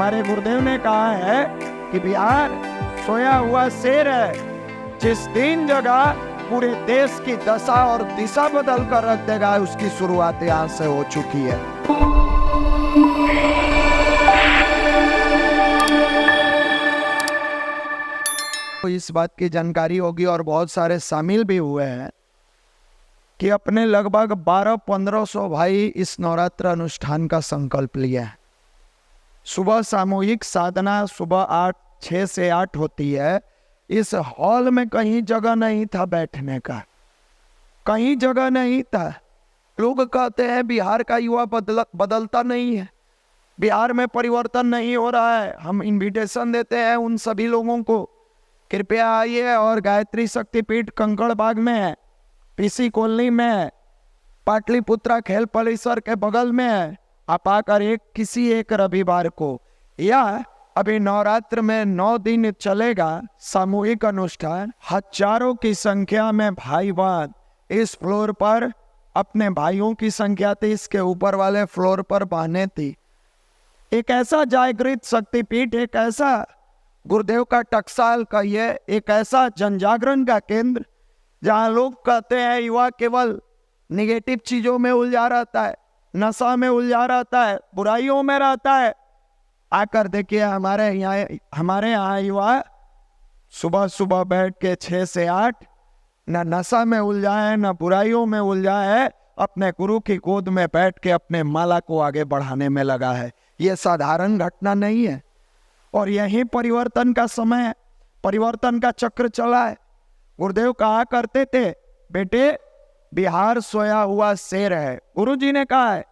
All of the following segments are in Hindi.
हमारे गुरुदेव ने कहा है कि बिहार सोया हुआ शेर है, जिस दिन जगह पूरे देश की दशा और दिशा बदल कर रख देगा, उसकी शुरुआत यहाँ से हो चुकी है। तो इस बात की जानकारी होगी और बहुत सारे शामिल भी हुए हैं कि अपने लगभग 1200-1500 भाई इस नवरात्र अनुष्ठान का संकल्प लिया है। सुबह सामूहिक साधना सुबह 6 से 8 होती है। इस हॉल में कहीं जगह नहीं था बैठने का, कहीं जगह नहीं था। लोग कहते हैं बिहार का युवा बदलता नहीं है, बिहार में परिवर्तन नहीं हो रहा है। हम इनविटेशन देते हैं उन सभी लोगों को, कृपया आइए। और गायत्री शक्तिपीठ कंकड़ बाग में है, पीसी कॉलोनी में है, पाटलिपुत्रा खेल परिसर के बगल में है। आप आकर किसी एक रविवार को, या अभी नवरात्र में 9 दिन चलेगा सामूहिक अनुष्ठान, हजारों की संख्या में भाई बहन इस फ्लोर पर, अपने भाइयों की संख्या थी इसके ऊपर वाले फ्लोर पर बहने थी। एक ऐसा जागृत शक्तिपीठ, एक ऐसा गुरुदेव का टकसाल का ये एक ऐसा जनजागरण का केंद्र, जहाँ लोग कहते हैं युवा केवल निगेटिव चीजों में उलझा रहता है, नशा में उलझा रहता है, बुराइयों में रहता है। आकर देखिए हमारे यहाँ युवा सुबह सुबह बैठ के 6 से 8 न नशा में उलझा है, न बुराइयों में उलझा है, अपने गुरु की गोद में बैठ के अपने माला को आगे बढ़ाने में लगा है। ये साधारण घटना नहीं है। और यही परिवर्तन का समय है, परिवर्तन का चक्र चला है। गुरुदेव कहा करते थे, बेटे बिहार सोया हुआ शेर है। गुरु जी ने कहा है,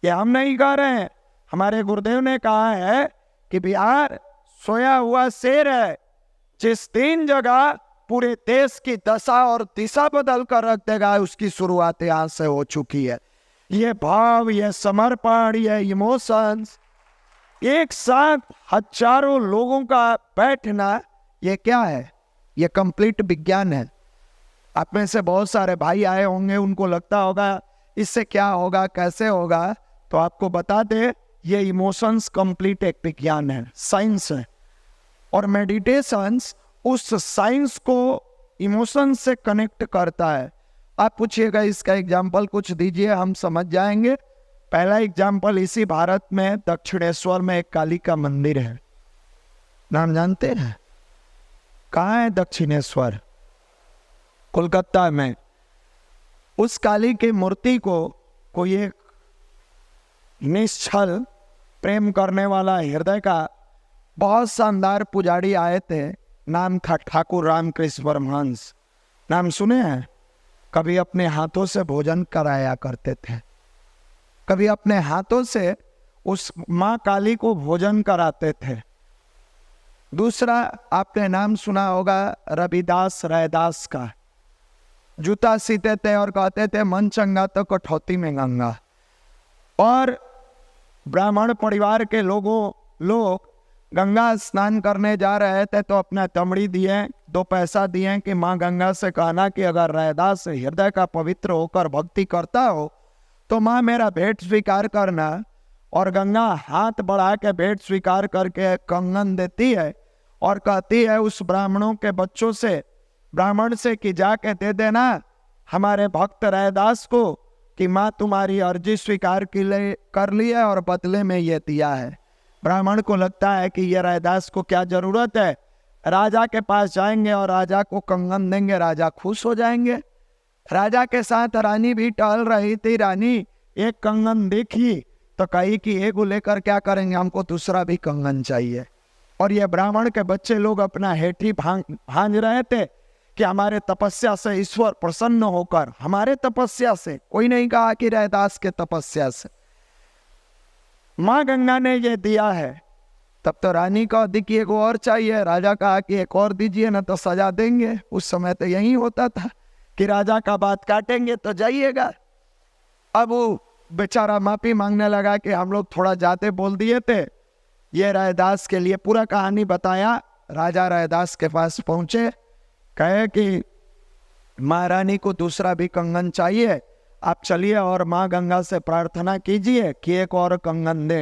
ये हम नहीं कह रहे हैं, हमारे गुरुदेव ने कहा है कि बिहार सोया हुआ शेर है, जिस दिन जगह पूरे देश की दशा और दिशा बदल कर रख देगा, उसकी शुरुआत यहाँ से हो चुकी है। ये भाव, ये समर्पण, ये इमोशंस, एक साथ हजारों लोगों का बैठना, ये क्या है? ये कंप्लीट विज्ञान है। आप में से बहुत सारे भाई आए होंगे, उनको लगता होगा इससे क्या होगा, कैसे होगा। तो आपको बता दे, ये इमोशंस कंप्लीट एक विज्ञान है, साइंस है। और मेडिटेशंस उस साइंस को इमोशंस से कनेक्ट करता है। आप पूछिएगा इसका एग्जाम्पल कुछ दीजिए, हम समझ जाएंगे। पहला एग्जाम्पल, इसी भारत में दक्षिणेश्वर में एक काली का मंदिर है, नाम जानते हैं? कहाँ है दक्षिणेश्वर? कोलकाता में। उस काली की मूर्ति को कोई एक निश्चल प्रेम करने वाला हृदय का बहुत शानदार पुजारी आए थे, नाम था ठाकुर रामकृष्ण परमहंस। नाम सुने हैं? कभी अपने हाथों से भोजन कराया करते थे, कभी अपने हाथों से उस माँ काली को भोजन कराते थे। दूसरा, आपने नाम सुना होगा रविदास रैदास का। जूता सीते थे और कहते थे मन चंगा तो कठौती में गंगा। और ब्राह्मण परिवार के लोग गंगा स्नान करने जा रहे थे तो अपना तमड़ी दिए, 2 पैसा दिए कि माँ गंगा से कहना कि अगर रैदास हृदय का पवित्र होकर भक्ति करता हो तो माँ मेरा भेंट स्वीकार करना। और गंगा हाथ बढ़ा के भेंट स्वीकार करके कंगन देती है और कहती है उस ब्राह्मणों के बच्चों से, ब्राह्मण से कि जाके दे देना हमारे भक्त रैदास को कि माँ तुम्हारी अर्जी स्वीकार कर ली है और बदले में ये दिया है। ब्राह्मण को लगता है कि ये रैदास को क्या जरूरत है, राजा के पास जाएंगे और राजा को कंगन देंगे, राजा खुश हो जाएंगे। राजा के साथ रानी भी टहल रही थी। रानी एक कंगन देखी तो कही कि एक को लेकर क्या करेंगे, हमको दूसरा भी कंगन चाहिए। और ये ब्राह्मण के बच्चे लोग अपना हेठी भांज रहे थे कि हमारे तपस्या से ईश्वर प्रसन्न होकर, हमारे तपस्या से, कोई नहीं कहा कि रैदास के तपस्या से, माँ गंगा ने ये दिया है। तब तो रानी का देखिए एक और चाहिए, राजा कहा कि एक और दीजिए ना तो सजा देंगे। उस समय तो यही होता था कि राजा का बात काटेंगे तो जाइएगा। अब वो बेचारा माफी मांगने लगा कि हम लोग थोड़ा ज्यादा बोल दिए थे। ये रैदास के लिए पूरा कहानी बताया। राजा रैदास के पास पहुंचे, कहे कि महारानी को दूसरा भी कंगन चाहिए, आप चलिए और माँ गंगा से प्रार्थना कीजिए कि एक और कंगन दे।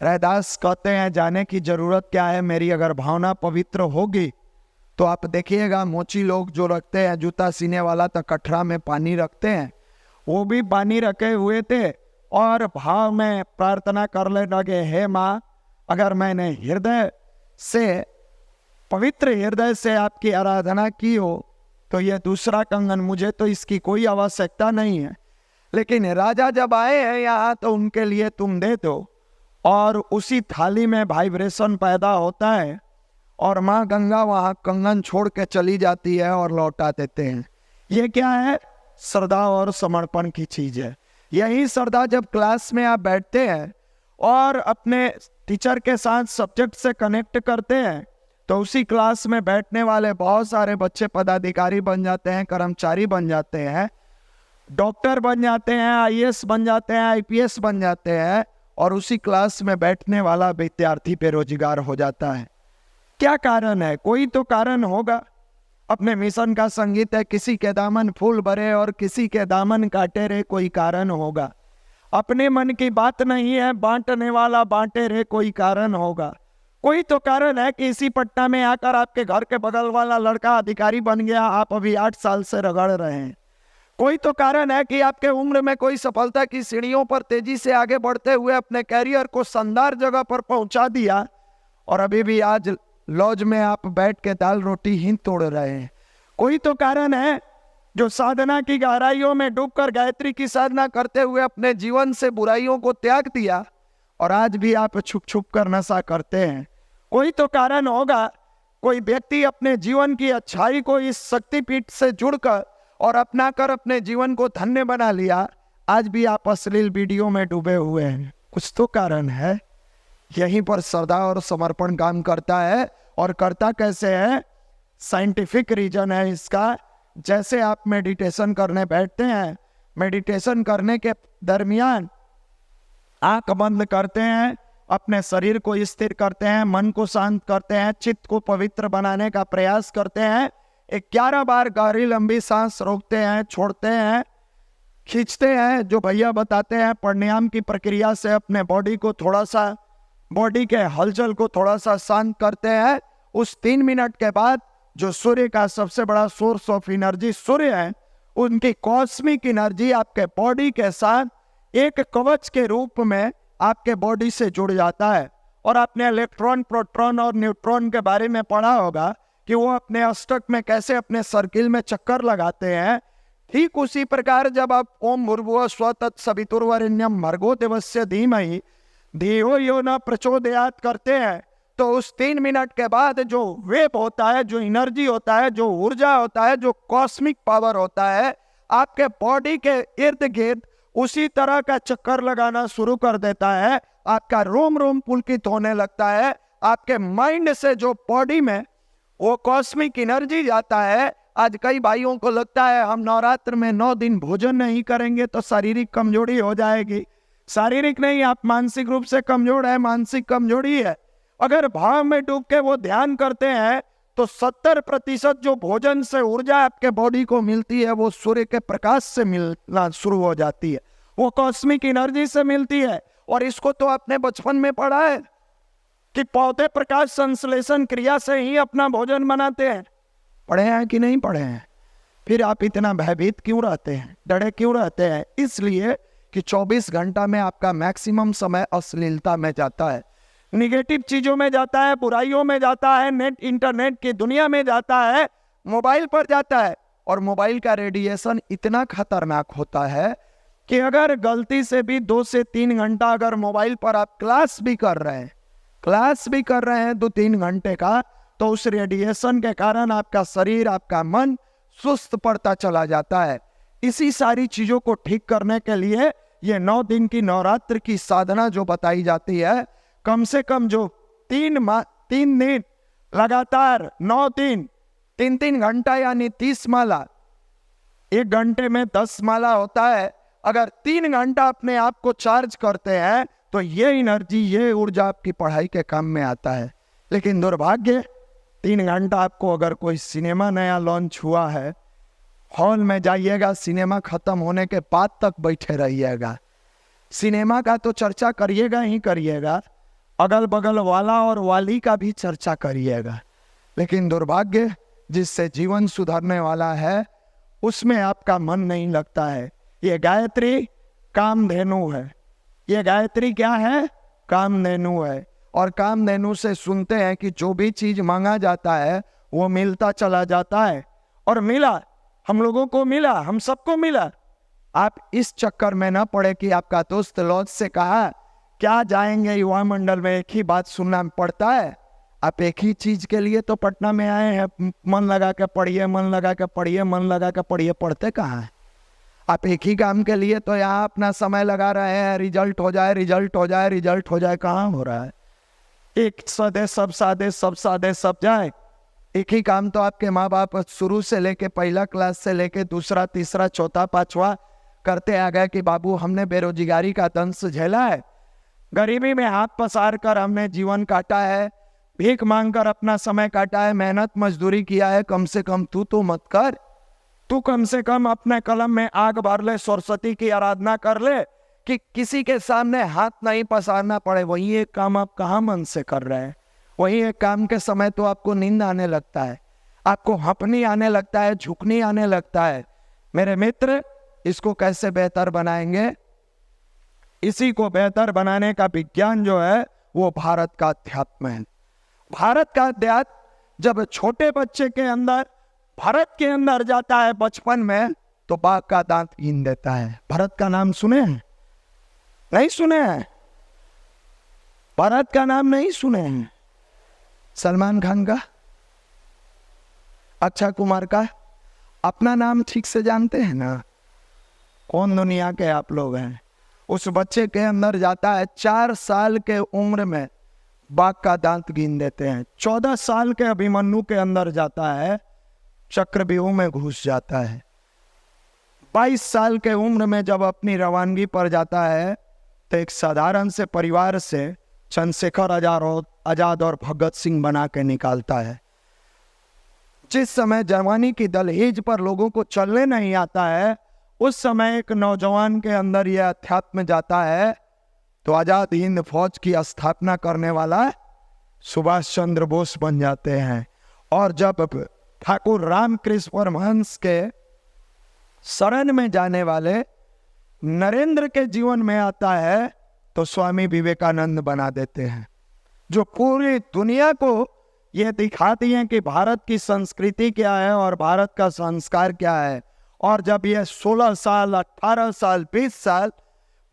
रैदास कहते हैं जाने की जरूरत क्या है, मेरी अगर भावना पवित्र होगी तो आप देखिएगा मोची लोग जो रखते हैं जूता सीने वाला तो कटरा में पानी रखते हैं, वो भी पानी रखे हुए थे और भाव में प्रार्थना करने लगे, हे माँ अगर मैंने हृदय से पवित्र हृदय से आपकी आराधना की हो तो ये दूसरा कंगन मुझे तो इसकी कोई आवश्यकता नहीं है, लेकिन राजा जब आए हैं यहाँ तो उनके लिए तुम दे दो। और उसी थाली में वाइब्रेशन पैदा होता है और माँ गंगा वहाँ कंगन छोड़ के चली जाती है और लौटा देते हैं। ये क्या है? श्रद्धा और समर्पण की चीज है। यही श्रद्धा जब क्लास में आप बैठते हैं और अपने टीचर के साथ सब्जेक्ट से कनेक्ट करते हैं तो उसी क्लास में बैठने वाले बहुत सारे बच्चे पदाधिकारी बन जाते हैं, कर्मचारी बन जाते हैं, डॉक्टर बन जाते हैं, आईएएस बन जाते हैं, आईपीएस बन जाते हैं और उसी क्लास में बैठने वाला विद्यार्थी बेरोजगार हो जाता है। क्या कारण है? कोई तो कारण होगा। अपने मिशन का संगीत है, किसी के दामन फूल भरे और किसी के दामन काटे रे, कोई कारण होगा। अपने मन की बात नहीं है, बांटने वाला बांटे रे, कोई कारण होगा। कोई तो कारण है कि इसी पटना में आकर आपके घर के बगल वाला लड़का अधिकारी बन गया, आप अभी 8 साल से रगड़ रहे हैं। कोई तो कारण है कि आपके उम्र में कोई सफलता की सीढ़ियों पर तेजी से आगे बढ़ते हुए अपने कैरियर को शानदार जगह पर पहुंचा दिया और अभी भी आज लॉज में आप बैठ के दाल रोटी ही तोड़ रहे हैं। कोई तो कारण है जो साधना की गहराइयों में डूबकर गायत्री की साधना करते हुए अपने जीवन से बुराइयों को त्याग दिया और आज भी आप छुप छुप कर नशा करते हैं। कोई तो कारण होगा, कोई व्यक्ति अपने जीवन की अच्छाई को इस शक्तिपीठ से जुड़कर और अपनाकर अपने जीवन को धन्य बना लिया, आज भी आप अश्लील वीडियो में डूबे हुए हैं। कुछ तो कारण है। यहीं पर श्रद्धा और समर्पण काम करता है। और करता कैसे है? साइंटिफिक रीजन है इसका। जैसे आप मेडिटेशन करने बैठते हैं, मेडिटेशन करने के दरमियान आंख बंद करते हैं, अपने शरीर को स्थिर करते हैं, मन को शांत करते हैं, चित्त को पवित्र बनाने का प्रयास करते हैं। 11 बार गहरी लंबी सांस रोकते हैं, छोड़ते हैं, खींचते हैं, जो भैया बताते हैं प्राणायाम की प्रक्रिया से अपने बॉडी को थोड़ा सा, बॉडी के हलचल को थोड़ा सा शांत करते हैं। उस 3 मिनट के बाद जो सूर्य का सबसे बड़ा सोर्स ऑफ एनर्जी सूर्य है, उनकी कॉस्मिक एनर्जी आपके बॉडी के साथ एक कवच के रूप में आपके बॉडी से जुड़ जाता है। और आपने इलेक्ट्रॉन, प्रोटॉन और न्यूट्रॉन के बारे में पढ़ा होगा कि वो अपने अष्टक में कैसे अपने सर्किल में चक्कर लगाते हैं। ठीक उसी प्रकार जब आप ओम भूर्भुवः स्वः तत्सवितुर्वरेण्यं भर्गो देवस्य धीमहि धियो यो न प्रचोदयात् करते हैं तो उस 3 मिनट के बाद जो वेव होता है, जो एनर्जी होता है, जो ऊर्जा होता है, जो कॉस्मिक पावर होता है, आपके बॉडी के इर्द गिर्द उसी तरह का चक्कर लगाना शुरू कर देता है। आपका रोम रोम पुलकित होने लगता है। आपके माइंड से जो बॉडी में वो कॉस्मिक एनर्जी जाता है। आज कई भाइयों को लगता है हम नवरात्र में 9 दिन भोजन नहीं करेंगे तो शारीरिक कमजोरी हो जाएगी। शारीरिक नहीं, आप मानसिक रूप से कमजोर है, मानसिक कमजोरी है। अगर भाव में डूब के वो ध्यान करते हैं तो 70% जो भोजन से ऊर्जा आपके बॉडी को मिलती है वो सूर्य के प्रकाश से मिलना शुरू हो जाती है, वो कॉस्मिक एनर्जी से मिलती है। और इसको तो आपने बचपन में पढ़ा है कि पौधे प्रकाश संश्लेषण क्रिया से ही अपना भोजन बनाते हैं। पढ़े हैं कि नहीं पढ़े हैं? फिर आप इतना भयभीत क्यों रहते हैं, डरे क्यों रहते हैं? इसलिए कि 24 घंटा में आपका मैक्सिमम समय अश्लीलता में जाता है, निगेटिव चीजों में जाता है, बुराइयों में जाता है, नेट इंटरनेट की दुनिया में जाता है, मोबाइल पर जाता है। और मोबाइल का रेडिएशन इतना खतरनाक होता है कि अगर गलती से भी 2 से 3 घंटा अगर मोबाइल पर आप क्लास भी कर रहे हैं 2-3 घंटे का, तो उस रेडिएशन के कारण आपका शरीर, आपका मन सुस्त पड़ता चला जाता है। इसी सारी चीजों को ठीक करने के लिए ये 9 दिन की नवरात्र की साधना जो बताई जाती है, कम से कम जो 3 दिन लगातार 9 दिन 3-3 घंटा यानी 30 माला, 1 घंटे में 10 माला होता है। अगर 3 घंटा अपने आप को चार्ज करते हैं तो ये एनर्जी, ये ऊर्जा आपकी पढ़ाई के काम में आता है। लेकिन दुर्भाग्य, 3 घंटा आपको अगर कोई सिनेमा नया लॉन्च हुआ है, हॉल में जाइएगा, सिनेमा खत्म होने के बाद तक बैठे रहिएगा। सिनेमा का तो चर्चा करिएगा ही करिएगा, अगल बगल वाला और वाली का भी चर्चा करिएगा, लेकिन दुर्भाग्य जिससे जीवन सुधरने वाला है उसमें आपका मन नहीं लगता है। ये गायत्री कामधेनु है। ये गायत्री क्या है? कामधेनु है। और कामधेनु से सुनते हैं कि जो भी चीज मांगा जाता है वो मिलता चला जाता है। और मिला, हम लोगों को मिला, हम सबको मिला। आप इस चक्कर में ना पड़े कि आपका दोस्त लॉज से कहा क्या जाएंगे युवा मंडल में, एक ही बात सुनना पड़ता है। आप एक ही चीज के लिए तो पटना में आए हैं, मन लगा के पढ़िए, मन लगा के पढ़िए, मन लगा के पढ़िए। पढ़ते कहाँ हैं आप? एक ही काम के लिए तो यहाँ अपना समय लगा रहे हैं, रिजल्ट हो जाए, रिजल्ट हो जाए, रिजल्ट हो जाए। कहाँ हो रहा है? एक सदे सब सादे, सब सादे सब जाए। एक ही काम तो आपके माँ बाप शुरू से लेके पहला क्लास से लेके दूसरा, तीसरा, चौथा, पांचवा करते आ गए कि बाबू हमने बेरोजगारी का दंश झेला है, गरीबी में हाथ पसार कर हमने जीवन काटा है, भीख मांगकर अपना समय काटा है, मेहनत मजदूरी किया है। कम से कम तू तो मत कर। तू कम से कम अपने कलम में आग भर ले, सरस्वती की आराधना कर ले कि किसी के सामने हाथ नहीं पसारना पड़े। वही एक काम आप कहाँ मन से कर रहे हैं? वही एक काम के समय तो आपको नींद आने लगता है, आपको हंपनी आने लगता है, झुकनी आने लगता है। मेरे मित्र, इसको कैसे बेहतर बनाएंगे? इसी को बेहतर बनाने का विज्ञान जो है वो भारत का अध्यात्म है। भारत का अध्यात्म जब छोटे बच्चे के अंदर, भारत के अंदर जाता है बचपन में, तो बाघ का दांत गिन देता है। भारत का नाम सुने हैं? नहीं सुने हैं? भारत का नाम नहीं सुने हैं? सलमान खान का, अक्षय कुमार का अपना नाम ठीक से जानते हैं ना? कौन दुनिया के आप लोग हैं? उस बच्चे के अंदर जाता है, 4 साल के उम्र में बाघ का दांत गिन देते हैं। 14 साल के अभिमन्यु के अंदर जाता है, चक्रव्यूह में घुस जाता है। 22 साल के उम्र में जब अपनी रवानगी पर जाता है तो एक साधारण से परिवार से चंद्रशेखर आजाद और भगत सिंह बना के निकालता है। जिस समय जवानी की दहलीज पर लोगों को चलने नहीं आता है, उस समय एक नौजवान के अंदर यह अध्यात्म जाता है तो आजाद हिंद फौज की स्थापना करने वाला सुभाष चंद्र बोस बन जाते हैं। और जब ठाकुर रामकृष्ण परमहंस के शरण में जाने वाले नरेंद्र के जीवन में आता है तो स्वामी विवेकानंद बना देते हैं, जो पूरी दुनिया को यह दिखाती हैं कि भारत की संस्कृति क्या है और भारत का संस्कार क्या है। और जब यह 16 साल, 18 साल, 20 साल,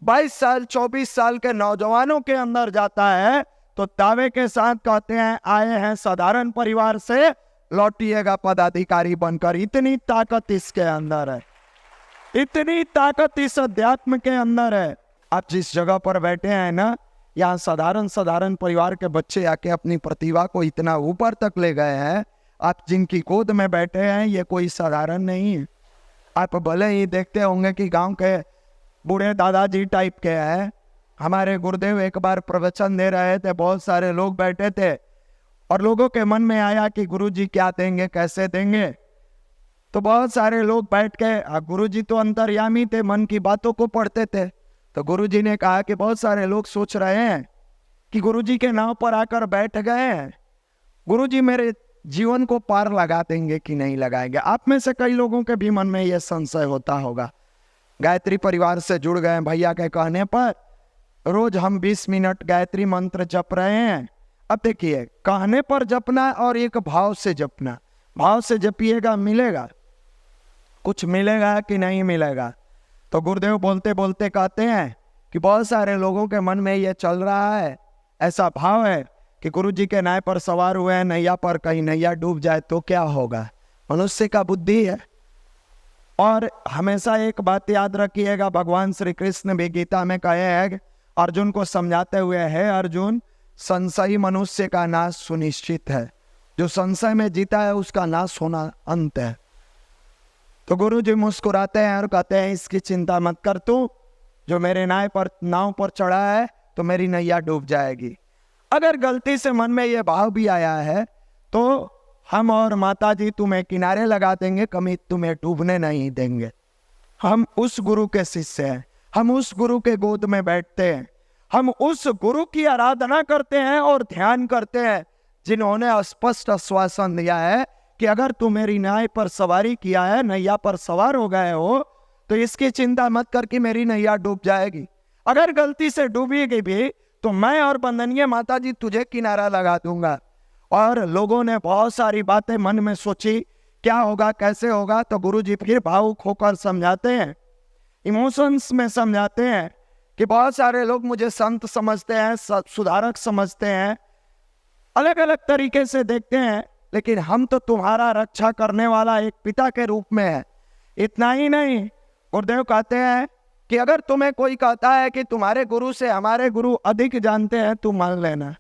22 साल, 24 साल के नौजवानों के अंदर जाता है तो दावे के साथ कहते हैं आए हैं साधारण परिवार से, लौटिएगा पदाधिकारी बनकर। इतनी ताकत इसके अंदर है, इतनी ताकत इस अध्यात्म के अंदर है। आप जिस जगह पर बैठे हैं ना, यहाँ साधारण परिवार के बच्चे आके अपनी प्रतिभा को इतना ऊपर तक ले गए हैं। आप जिनकी गोद में बैठे हैं ये कोई साधारण नहीं है। आप भले ही देखते होंगे कि गांव के बूढ़े दादाजी टाइप के हैं। हमारे गुरुदेव एक बार प्रवचन दे रहे थे, बहुत सारे लोग बैठे थे और लोगों के मन में आया कि गुरुजी क्या देंगे, कैसे देंगे। तो बहुत सारे लोग बैठ के, गुरुजी तो अंतर्यामी थे, मन की बातों को पढ़ते थे। तो गुरुजी ने कहा कि बहुत सारे लोग सोच रहे हैं कि गुरुजी के नाव पर आकर बैठ गए हैं, गुरुजी मेरे जीवन को पार लगा देंगे कि नहीं लगाएंगे। आप में से कई लोगों के भी मन में यह संशय होता होगा। गायत्री परिवार से जुड़ गए भैया के कहने पर रोज हम 20 मिनट गायत्री मंत्र जप रहे हैं। अब देखिए, कहने पर जपना और एक भाव से जपना। भाव से जपिएगा, मिलेगा, कुछ मिलेगा कि नहीं मिलेगा। तो गुरुदेव बोलते बोलते कहते हैं कि बहुत सारे लोगों के मन में यह चल रहा है, ऐसा भाव है कि गुरुजी के नाव पर सवार हुए हैं नैया पर, कहीं नैया डूब जाए तो क्या होगा। मनुष्य का बुद्धि है। और हमेशा एक बात याद रखिएगा, भगवान श्री कृष्ण भी गीता में कहे हैं अर्जुन को समझाते हुए, है अर्जुन, संशयी मनुष्य का नाश सुनिश्चित है। जो संशय में जीता है उसका नाश होना अंत है। तो गुरुजी मुस्कुराते हैं और कहते हैं इसकी चिंता मत कर, तू जो मेरे नाव पर चढ़ा है तो मेरी नैया डूब जाएगी। अगर गलती से मन में यह भाव भी आया है तो हम और माता जी तुम्हें किनारे लगा देंगे, कभी तुम्हें डूबने नहीं देंगे। हम उस गुरु के शिष्य हैं, हम उस गुरु के गोद में बैठते हैं, हम उस गुरु की आराधना करते हैं और ध्यान करते हैं जिन्होंने स्पष्ट आश्वासन दिया है कि अगर तू मेरी नाव पर सवारी किया है, नैया पर सवार हो गए हो, तो इसकी चिंता मत कर कि मेरी नैया डूब जाएगी। अगर गलती से डूबेगी भी तो मैं और बंदनीय माता जी तुझे किनारा लगा दूंगा। और लोगों ने बहुत सारी बातें मन में सोची, क्या होगा, कैसे होगा। तो गुरु जी फिर भावुक होकर समझाते हैं, इमोशंस में समझाते हैं कि बहुत सारे लोग मुझे संत समझते हैं, सुधारक समझते हैं, अलग अलग तरीके से देखते हैं, लेकिन हम तो तुम्हारा रक्षा करने वाला एक पिता के रूप में है। इतना ही नहीं, गुरुदेव कहते हैं कि अगर तुम्हें कोई कहता है कि तुम्हारे गुरु से हमारे गुरु अधिक जानते हैं, तू मान लेना।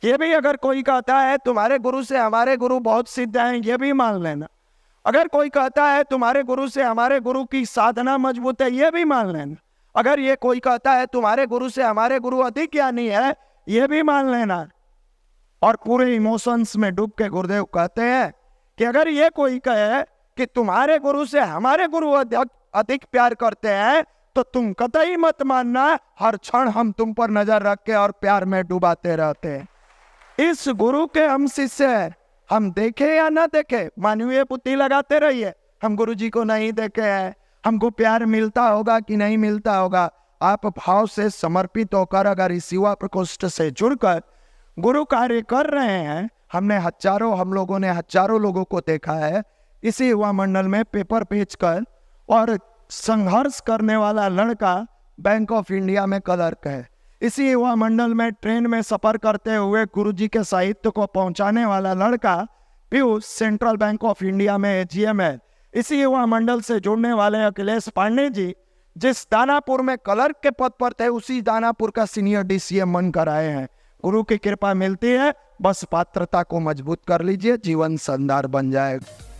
ये भी अगर कोई कहता है तुम्हारे गुरु से हमारे गुरु बहुत सिद्ध हैं, ये भी मान लेना। अगर कोई कहता है तुम्हारे गुरु से हमारे गुरु की साधना मजबूत है, ये भी मान लेना। अगर ये कोई कहता है तुम्हारे गुरु से हमारे गुरु अधिक ज्ञानी है, ये भी मान लेना। और पूरे इमोशंस में डूब के गुरुदेव कहते हैं कि अगर ये कोई कहे कि तुम्हारे गुरु से हमारे गुरु अधिक प्यार करते हैं, तो तुम कतई मत मानना, हर क्षण हम तुम पर नजर रख के और प्यार में डुबाते रहते हैं। इस गुरु के हम शिष्य हैं, हम देखे या ना देखे, मानवीय बुद्धि लगाते रहिए। हम गुरु जी को नहीं देखे हैं, हमको प्यार मिलता होगा कि नहीं मिलता होगा। आप भाव से समर्पित होकर अगर इस युवा प्रकोष्ठ से जुड़कर गुरु कार्य कर रहे हैं, हम लोगों ने हजारों लोगों को देखा है इसी युवा मंडल में पेपर बेचकर, और संघर्ष करने वाला लड़का बैंक ऑफ इंडिया में क्लर्क है। इसी युवा मंडल में ट्रेन में सफर करते हुए गुरुजी के साहित्य को पहुंचाने वाला लड़का Piyush central bank of India में एजीएम है। इसी युवा मंडल से जुड़ने वाले अखिलेश पांडे जी जिस दानापुर में क्लर्क के पद पर थे, उसी दानापुर का सीनियर डीसीएम बनकर आए हैं। गुरु की कृपा मिलती है, बस पात्रता को मजबूत कर लीजिए, जीवन शानदार बन जाएगा।